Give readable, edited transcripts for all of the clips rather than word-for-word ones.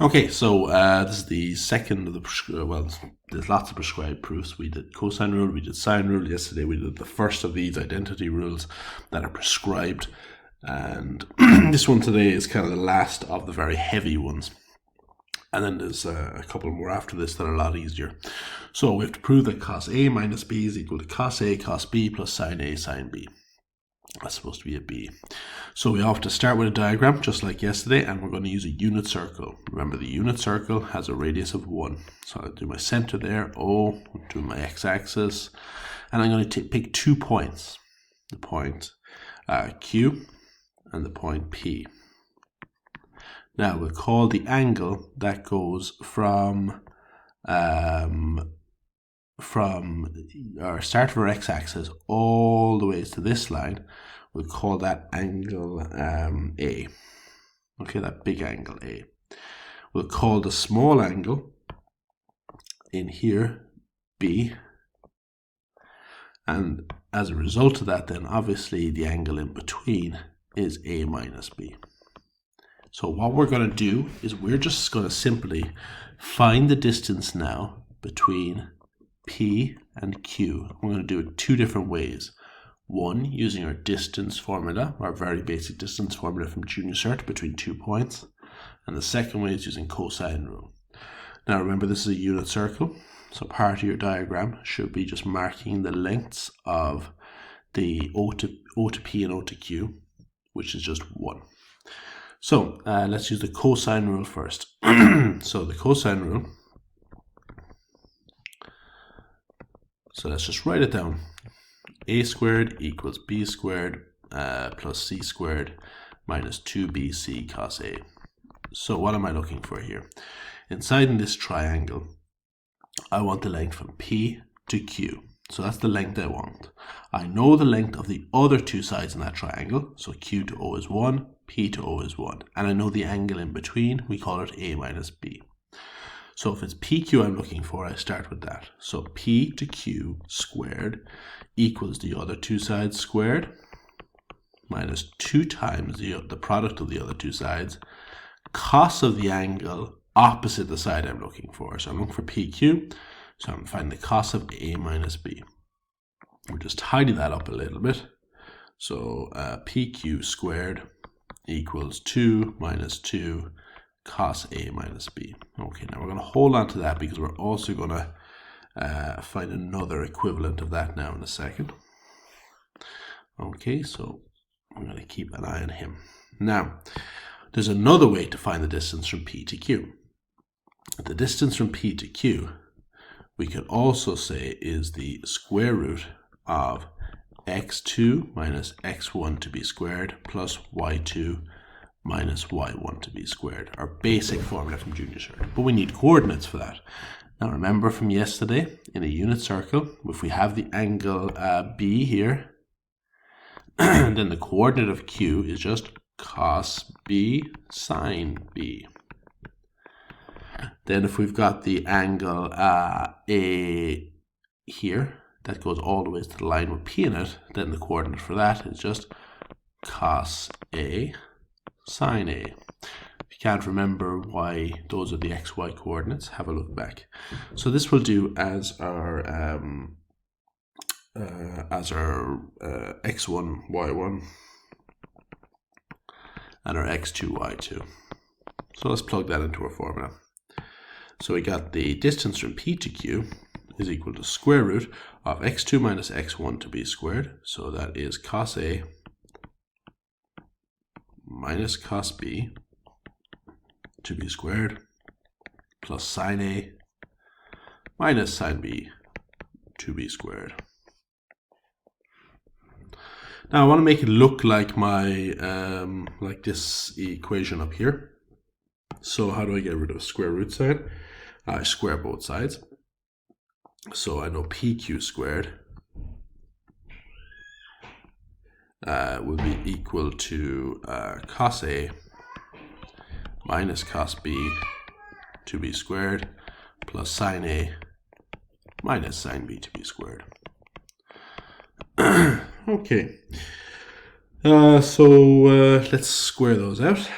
Okay, so this is the second of the, well, there's lots of prescribed proofs. We did cosine rule, we did sine rule. Yesterday we did the first of these identity rules that are prescribed. And this one today is kind of the last of the very heavy ones. And then there's a couple more after this that are a lot easier. So we have to prove that cos A minus B is equal to cos A cos B plus sine A sine B. That's supposed to be a B. So we have to start with a diagram, just like yesterday, and we're going to use a unit circle. Remember, the unit circle has a radius of 1. So I'll do my center there, O, do my x-axis, and I'm going to pick 2 points. The point Q and the point P. Now we'll call the angle that goes from our start of our x-axis all the way to this line. We'll call that angle A. Okay, that big angle A. We'll call the small angle in here B. And as a result of that, then obviously the angle in between is A minus B. So what we're going to do is we're just going to simply find the distance now between P and Q. We're going to do it 2 different ways. One, using our distance formula, our very basic distance formula from Junior Cert between 2 points. And the second way is using cosine rule. Now remember, this is a unit circle, so part of your diagram should be just marking the lengths of the O to P and O to Q, which is just 1. So let's use the cosine rule first. So the cosine rule, so let's just write it down. A squared equals B squared plus C squared minus 2BC cos A. So what am I looking for here? Inside in this triangle, I want the length from P to Q. So that's the length I want. I know the length of the other 2 sides in that triangle. So Q to O is 1, P to O is 1. And I know the angle in between. We call it A minus B. So if it's PQ I'm looking for, I start with that. So P to Q squared equals the other 2 sides squared minus 2 times the product of the other 2 sides, cos of the angle opposite the side I'm looking for. So I'm looking for PQ, so I'm going to find the cos of A minus B. We'll just tidy that up a little bit. So PQ squared equals 2 minus 2 cos A minus B. Okay, now we're going to hold on to that because we're also going to find another equivalent of that now in a second. Okay, so I'm going to keep an eye on him. Now, there's another way to find the distance from P to Q. The distance from P to Q, we could also say, is the square root of x2 minus x1 to be squared plus y2 minus y1 to be squared, our basic formula from Junior Cert. But we need coordinates for that. Now remember from yesterday, in a unit circle, if we have the angle B here, then the coordinate of Q is just cos B sine B. Then if we've got the angle A here, that goes all the way to the line with P in it, then the coordinate for that is just cos A sine A. If you can't remember why those are the xy coordinates, have a look back. So this will do as our x1, y1 and our x2, y2. So let's plug that into our formula. So we got the distance from P to Q is equal to square root of x2 minus x1 to be squared. So that is cos A minus cos B to be squared plus sine A minus sine B to be squared. Now I want to make it look like my like this equation up here. So how do I get rid of a square root sign? I square both sides. So I know PQ squared will be equal to cos A minus cos B to be squared plus sine A minus sine B to be squared. Okay, so let's square those out.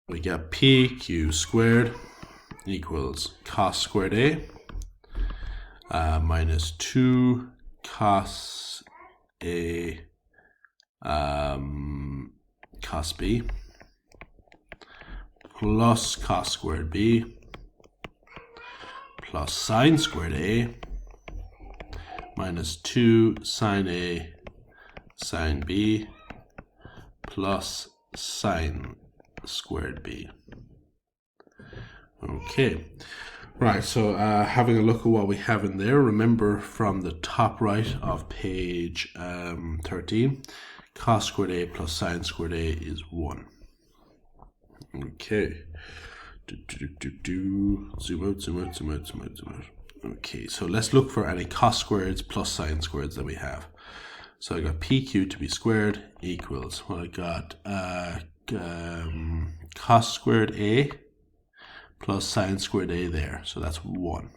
we get PQ squared equals cos squared A minus 2 cos A cos B plus cos squared B plus sine squared A minus 2 sine A sine B plus sine squared B. Okay, right, so having a look at what we have in there, remember from the top right of page 13, cos squared A plus sine squared A is 1. Okay. Zoom out, zoom out, zoom out, zoom out, zoom out. Okay, so let's look for any cos squareds plus sine squareds that we have. So I got PQ to be squared equals, well, I got cos squared A plus sine squared A there, so that's 1.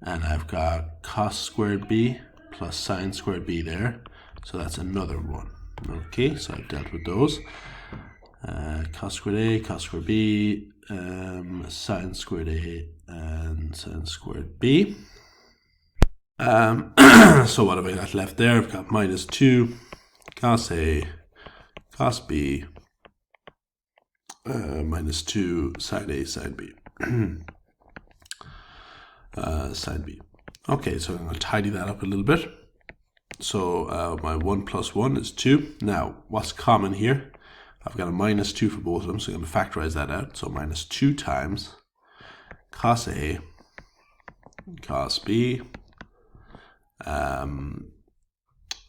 And I've got cos squared B plus sine squared B there, so that's another 1. Okay, so I've dealt with those. Cos squared A, cos squared B, sine squared A, and sine squared B. So what have I got left there? I've got minus 2 cos A, cos B, minus 2 sine A, sine B. Sine B. Okay, so I'm going to tidy that up a little bit. So my 1 plus 1 is 2. Now, what's common here? I've got a minus 2 for both of them, so I'm going to factorize that out. So minus 2 times cos A, cos B, and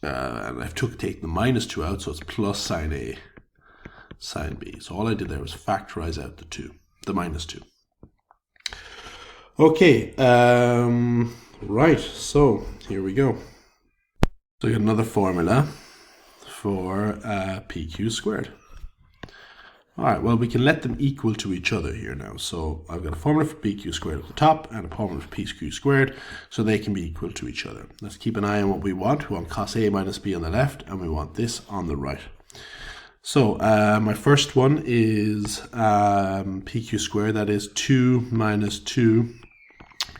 I've taken the minus 2 out, so it's plus sine A, sine B. So all I did there was factorize out the minus 2. Okay, right, so here we go. So we got another formula for PQ squared. All right, well, we can let them equal to each other here now. So I've got a formula for PQ squared at the top and a formula for PQ squared, so they can be equal to each other. Let's keep an eye on what we want. We want cos A minus B on the left, and we want this on the right. So my first one is PQ squared, that is 2 minus 2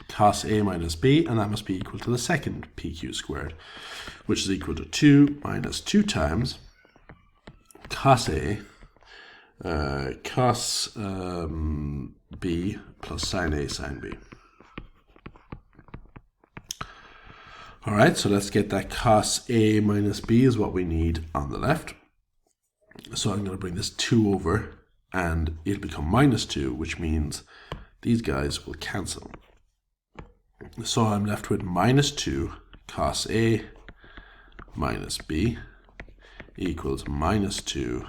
cos A minus B, and that must be equal to the second PQ squared, which is equal to 2 minus 2 times cos A cos B plus sine A sine B. All right, so let's get that cos A minus B is what we need on the left. So I'm going to bring this 2 over, and it'll become minus 2, which means these guys will cancel. So I'm left with minus 2 cos A minus B equals minus 2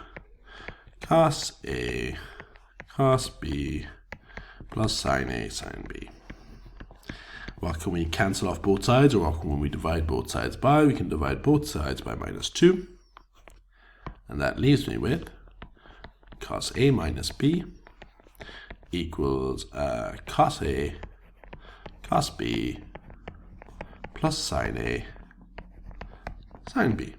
cos A cos B plus sine A sine B. What can we cancel off both sides, or what can we divide both sides by? We can divide both sides by minus 2. And that leaves me with cos A minus B equals cos A cos B plus sine A sine B.